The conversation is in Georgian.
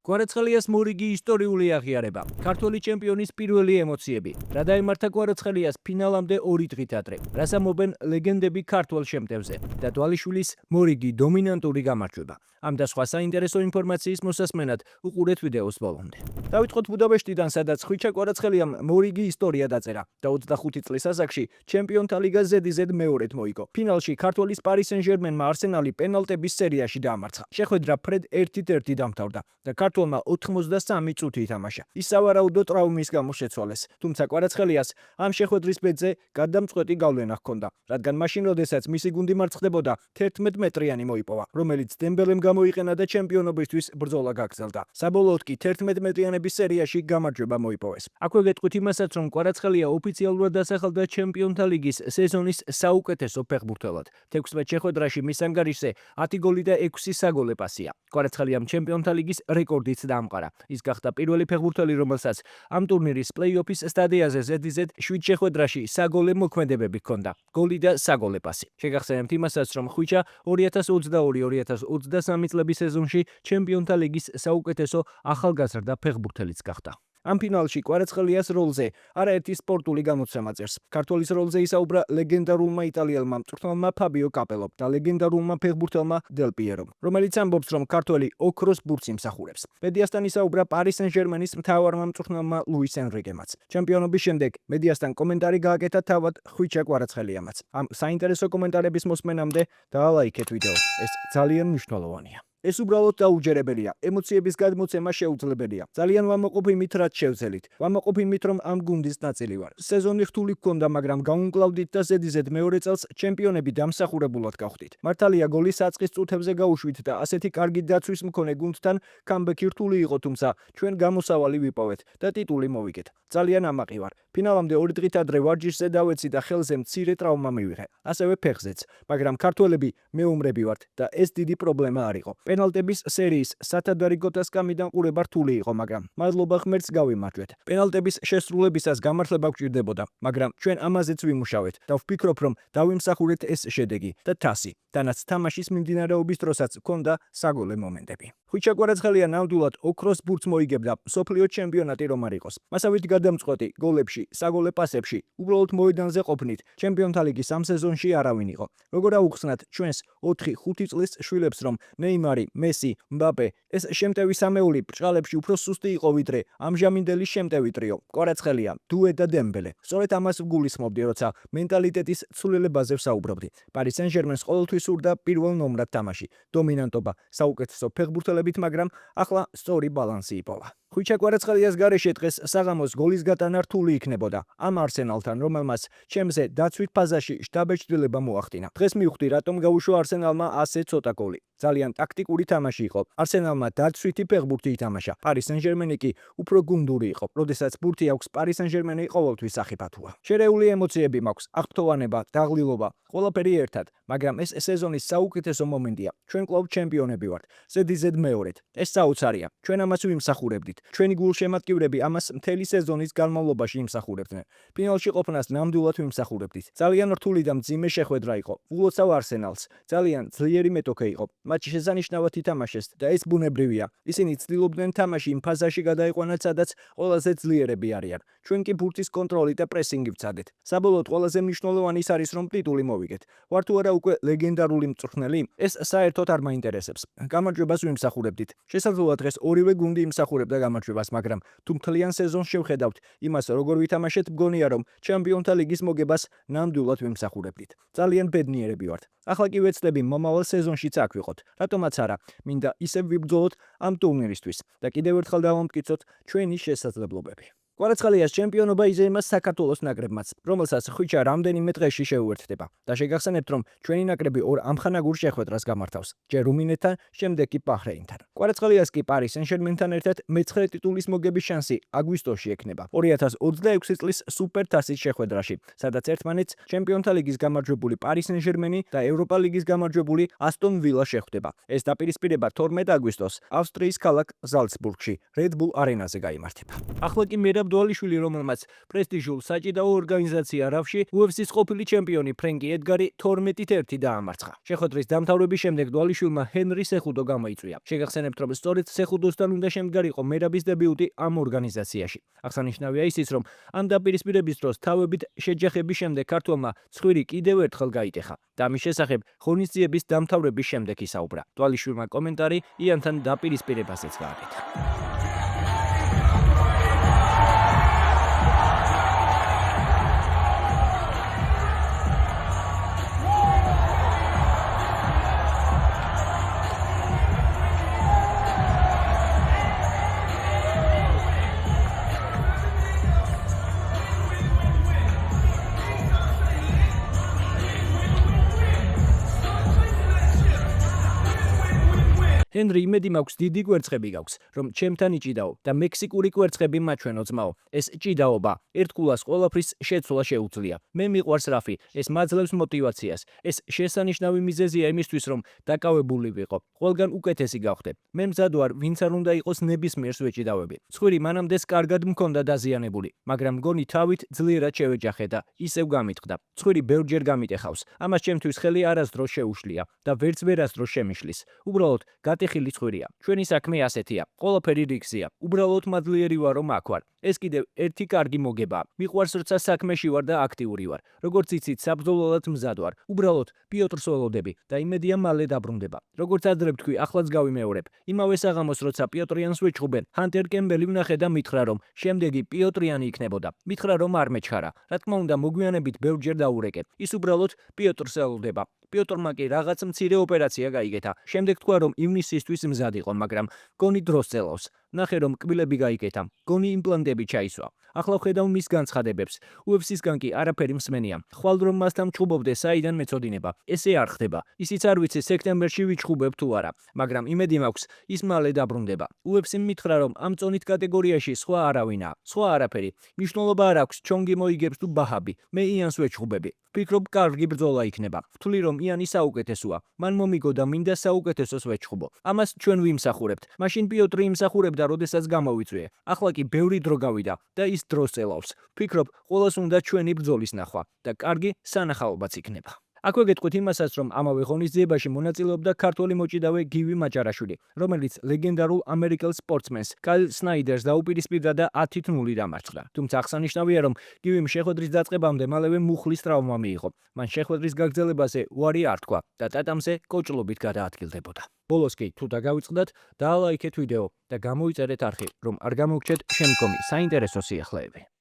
კვარაცხელიას მორიგი ისტორიული აღიარება. ქართული ჩემპიონის პირველი ემოციები. რა დაემართა კვარაცხელიას ფინალამდე 2 დღით ადრე. რას ამობენ ლეგენდები ქართულ შემტევზე და თვალიშვილის მორიგი დომინანტური გამარჯვება. ამ და სხვა საინტერესო ინფორმაციის მოსასმენად უყურეთ ვიდეოს ბოლომდე. დავიწყოთ ბუდაპეშტიდან, სადაც ხვიჩა კვარაცხელიამ მორიგი ისტორია დაწერა და 25 წლის ასაკში ჩემპიონთა ლიგას ზედიზედ მეორედ მოიგო. ფინალში ქართველის პარი სენ-ჟერმენმა არსენალი პენალტების სერიაში დაამარცხა. შეხვედრა ფრედ 1-1 დამთავრდა და ქართველმა 83 წუთი ითამაშა. ის სავარაუდოდ ტრავმის გამო შეცვალეს, თუმცა კვარაცხელიას ამ შეხვედრის ბედზე გადამწყვეტი გავლენა ჰქონდა, რადგან მაშინ, როდესაც მისი გუნდი მარცხდებოდა, 11 მეტრიანი მოიპოვა, რომელიც დემბელემ გამოიყენა და ჩემპიონობისთვის ბრძოლა გაგრძელდა. საბოლოოდ კი 11 მეტრიანების სერიაში გამარჯვება მოიპოვეს. აქვე გეტყვით იმასაც, რომ კვარაცხელია ოფიციალურად დასახელდა ჩემპიონთა ლიგის სეზონის საუკეთესო ფეხბურთელად. 16 შეხვედრაში მის ანგარიშზე 10 გოლი და 6 საგოლე პასია. კვარაცხელიამ ჩემპიონთა ლიგის რეკორდიც დაამყარა. ის გახდა პირველი ფეხბურთელი, რომელსაც ამ ტურნირის პლეი-ოფის სტადიაზე ზედიზედ 7 შეხვედრაში საგოლე მოქმედებები ჰქონდა. გოლი და საგოლე პასი. შეგახსენებთ იმასაც, რომ ხვიჩა 2022-2023 წლების სეზონში ჩემპიონთა ლიგის საუკეთესო ახალგაზრდა ფეხბურთელიც გახდა. ამ ფინალში კვარაცხელიას როლზე არაერთი სპორტული გამოცემა წერს. ქართველის როლზე ისაუბრა ლეგენდარულმა იტალიელმა მწვრთნელმა ფაბიო კაპელომ და ლეგენდარულმა ფეხბურთელმა დელ პიერომ, რომელიც ამბობს, რომ ქართველი ოქროს ბურთს იმსახურებს. მედიასთან ისაუბრა პარი სენ-ჟერმენის მთავარმა მწვრთნელმა ლუის ენრიკემაც. ჩემპიონობის შემდეგ მედიასთან კომენტარი გააკეთა თავად ხვიჩა კვარაცხელიამაც. ამ საინტერესო კომენტარების მოსმენამდე დაალაიქეთ ვიდეო. ეს ძალიან მნიშვნელოვანია. ეს უბრალოდ დაუჯერებელია. ემოციების გადმოცემა შეუძლებელია. ძალიან ვამაყობ იმით, რაც შევძელით. ვამაყობ იმით, რომ ამ გუნდის ნაწილი ვარ. სეზონი რთული ჰქონდა, მაგრამ გაუმკლავდით და ზედიზედ მეორე წელს ჩემპიონები დამსახურებულად გავხდით. მართალია, გოლი საწყის წუთებზე გაუშვით და ასეთი კარგი დაცვის მქონე გუნდთან კამბექი რთული იყო, თუმცა ჩვენ გამოსავალი ვიპოვეთ და ტიტული მოვიგეთ. ძალიან ამაყი ვარ. ფინალამდე 2 დღით ადრე ვარჯიშზე დავეცი და ხელზე მცირე ტრავმა მივიღე. ასევე ფეხზეც, მაგრამ ქართველები მეომრები ვართ და ეს დიდი პრობლემა არ იყო. პენალტების სერიის სათადარიგო დასკამიდან ყურება რთული იყო, მაგრამ მადლობა ღმერთს გავიმარჯვეთ. პენალტების შესრულებისას გამართლება გვჭირდებოდა, მაგრამ ჩვენ ამაზეც ვიმუშავეთ და ვფიქრობ, რომ დავიმსახურეთ ეს შედეგი და თასი. თანაც თამაშის მიმდინარეობის დროსაც ჰქონდა საგოლე მომენტები. ხვიჩა კვარაცხელია ნამდვილად ოქროს ბურთს მოიგებდა მსოფლიო ჩემპიონატი რომ არ იყოს. მასავით გადამწყვეტი გოლებში, საგოლე პასებში, უბრალოდ მოედანზე ყოფნით ჩემპიონთა ლიგის ამ სეზონში არავინ იყო. როგორ აუხსნათ ჩვენს 4-5 წლის შვილებს, რომ ნეიმარი, მესი, მბაპე, ეს შემტევი სამეული ბრჭყალებში უფრო სუსტი იყო ვიდრე ამჟამინდელი შემტევი ტრიო, კვარაცხელია, დუე და დემბელე. სწორედ ამას ვგულისხმობდი, როცა მენტალიტეტის ცვლილებაზე ვსაუბრობდი. პარი სენ-ჟერმენს ყოველთვის სურდა პირველ ნომრად თამაში, დომინანტობა, საუკეთესო ფეხბურთელებით, მაგრამ ახლა სწორი ბალანსი იპოვა. ხვიჩა კვარაცხელიას გარეშე დღეს საღამოს გოლის გატანა რთული იქნებოდა ამ არსენალთან, რომელმაც ჩემზე დაცვით ფაზაში შთაბეჭდილება მოახდინა. დღეს მივხვდი, რატომ გაუშვა არსენალმა ასე ცოტა გოლი. ძალიან ტაქტიკური თამაში იყო. არსენალმა დაცვითი ფეხბურთი ითამაშა. პარი სენ-ჟერმენი კი უფრო გუნდური იყო. როდესაც ბურთი აქვს, პარი სენ-ჟერმენი ყოველთვის სახიფათოა. შერეული ემოციები მაქვს, აღფრთოვანება, დაღლილობა, ყველაფერი ერთად, მაგრამ ეს სეზონის საუკეთესო მომენტია. ჩვენ კვლავ ჩემპიონები ვართ. ზედიზედ მეორედ. ეს საოცარია. ჩვენ ამას ვიმსახურებდით. ჩვენი გულშემატკივრები ამას მთელი სეზონის განმავლობაში იმსახურებდნენ. ფინალში ყოფნას ნამდვილად ვიმსახურებდით. ძალიან რთული და მძიმე შეხვედრა იყო. ულოცავ არსენალს. ძალიან ძლიერი მეტოქე იყო. მატჩი შესანიშნავად ითამაშეს და ეს ბუნებრივია. ისინი ცდილობდნენ თამაში იმ ფაზაში გადაიყვანათ, სადაც ყველაზე ძლიერები არიან. ჩვენ კი ბურთის კონტროლი და პრესინგი ვცადეთ. საბოლოოდ ყველაზე მნიშვნელოვანი ის არის, რომ ტიტული მოვიგეთ. ვარ თუ არა უკვე ლეგენდარული მწვრთნელი? ეს საერთოდ არ მაინტერესებს. გამარჯვებას ვიმსახურებდით. შესაძლოა დღეს ორივე გუნდი იმსახურებდა გამარჯვებას, მაგრამ თუ მთლიან სეზონს შევხედავთ იმას, როგორ ვითამაშეთ, მგონია, რომ ჩემპიონთა ლიგის მოგებას ნამდვილად ვიმსახურებდით. ძალიან ბედნიერები ვართ. ახლა კი ვეცდები მომავალ სეზონშიც აქ ვიყოთ. რატომაც არა, მინდა ისევ ვიბრძოლოთ ამ ტურნირისთვის და კიდევ ერთხელ დავამტკიცოთ ჩვენი შესაძლებლობები. კვარაცხელიას ჩემპიონობა იზეიმა საქართველოს ნაკრებმაც, რომელსაც ხვიჩა რამდენიმე დღეში შეუერთდება და შეგახსენებთ, რომ ჩვენი ნაკრები 2 ამხანაგურ შეხვედრას გამართავს, ჯერ რუმინეთთან, შემდეგ კი ბაჰრეინთან. კვარაცხელიას კი პარი სენ-ჟერმენთან ერთად მე-9 ტიტულის მოგების შანსი აგვისტოში ექნება 2026 წლის სუპერთასის შეხვედრაში, სადაც ერთმანეთს ჩემპიონთა ლიგის გამარჯვებული პარი სენ-ჟერმენი და ევროპა ლიგის გამარჯვებული ასტონ ვილა შეხვდება. ეს დაპირისპირება 12 აგვისტოს ავსტრიის ქალაქ ზალცბურგში, Red Bull არენაზე გაიმართება. ახლა კი მერაბ გასტავ დვალიშვილი, რომელმაც პრესტიჟულ საჭიდაო ორგანიზაცია რავში UFC-ს ყოფილი ჩემპიონი ფრენკი ედგარი 12-1 დაამარცხა. შეხვედრის დამთავრების შემდეგ დვალიშვილმა ჰენრი სეხუდო გამოიწვია. შეგახსენებთ, რომ სწორედ სეხუდოსთან უნდა შემდგარიყო მერაბის დებიუტი ამ ორგანიზაციაში. აღსანიშნავია ისიც, რომ ამ დაპირისპირების დროს თავებით შეჯახების შემდეგ ქართველმა ცხვირი კიდევ ერთხელ გაიტეხა და ამის შესახებ ღონისძიების დამთავრების შემდეგ ისაუბრა. დვალიშვილმა კომენტარი იანთან დაპირისპირებაზეც გააკეთა. ჰენრი იმედი მაქვს, დიდი კვერცხები გაქვს, რომ ჩემთან იჭიდაო და მექსიკური კვერცხები მაჩვენო ძმაო. ეს ჭიდაობა ერთგულას ყველაფრის შეცვლა შეუძლია. მე მიყვარს რაფი, ეს მაძლევს мотивაციას. ეს შესანიშნავი მიზეზია იმისთვის, რომ დაკავებული ვიყო. ყველგან უკეთესი გავხდე. მე მზად ვარ, ვინც არ უნდა იყოს ნებისმიერს ვეჭიდავები. ცხვირი მანამდე კარგად მქონდა დაზიანებული, მაგრამ მგონი თავით ძლიერად შევეჯახე და ისევ გამიტყდა. ცხვირი ბევრჯერ გამიტეხავს. ამას ჩემთვის ხელი არასდროს შეუშლია და ვერც ვერასდროს შემიშლის. უბრალოდ გატეხილი ცხვირია. ჩვენი საქმე ასეთია. ყველაფერი რიგზია. უბრალოდ მადლიერი ვარ, რომ აქ ვარ. ეს კიდევ ერთი კარგი მოგებაა. მიყვარს როცა საქმეში ვარ და აქტიური ვარ. როგორც იცით, საბრძოლველად მზად ვარ. უბრალოდ პიოტრს ველოდები და იმედია მალე დაბრუნდება. როგორც ადრე ვთქვი, ახლაც გავიმეორებ. იმავე საღამოს, როცა პიოტრიანს ვეჩხუბენ, ჰანტერ კემბელი ვნახე და მითხრა, რომ შემდეგი პიოტრიანი იქნებოდა. მითხრა, რომ არ მეჩქარა. რა თქმა უნდა, მოგვიანებით ბევრჯერ დაურეკე. ის უბრალოდ პიოტრს ველოდება. პიოტრმა კი რაღაც მცირე ოპერაცია გაიგეთა. შემდეგ თქვა, რომ ივნისისთვის მზად იყო, მაგრამ გონი დროს წელავს. ნახე, რომ კბილები გაიგეთა. გონი იმპლანტები ჩაისვა. ახლა ვხედავ მის განცხადებებს. UFC-სგან კი არაფერი მსმენია. ხვალ რომ მასთან ჩხუბობდე, საიდან მეწოდინება. ესე არ ხდება. ისიც არ ვიცი სექტემბერში ვიჩხუბებ თუ არა, მაგრამ იმედი მაქვს, ის მალე დაბრუნდება. UFC-მ მითხრა, რომ ამ წონით კატეგორიაში სხვა არავინაა. სხვა არაფერი. მნიშვნელობა არ აქვს, ჩონგი მოიგებს თუ ბაჰაბი. მე იანს ვეჩხუბები. ვფიქრობ, კარგი ბრძოლა იქნება. ვთვლი, რომ იანი საუკეთესოა. მან მომიგო და მინდა საუკეთესოს ვეჩხუბო. ამას ჩვენ ვიმსახურებთ. მაშინ პიოტრი იმსახურებდა, როდესაც გამოვიწვიე. ახლა კი ბევრი დრო გავიდა და ის დროს წელავს. ვფიქრობ, ყველას უნდა ჩვენი ბრძოლის ნახვა და კარგი სანახაობაც იქნება. აქვე გეტყვით იმასაც, რომ ამავე ღონისძიებაში მონაწილეობდა ქართველი მოჭიდავე გივი მაჭარაშვილი, რომელიც ლეგენდარულ ამერიკელ სპორტსმენს კაილ სნაიდერს დაუპირისპირდა და 10-0 დამარცხდა. თუმცა აღსანიშნავია, რომ გივიმ შეხვედრის დაწყებამდე მალევე მუხლის ტრავმა მიიღო. მან შეხვედრის გაგრძელებაზე უარი არ თქვა და ტატამზე კოჭლობით გადაადგილდებოდა. ბოლოს კი თუ დაგავიწყდათ, დაალაიქეთ ვიდეო და გამოიწერეთ არხი, რომ არ გამოგჩეთ შემდგომი საინტერესო სიახლეები.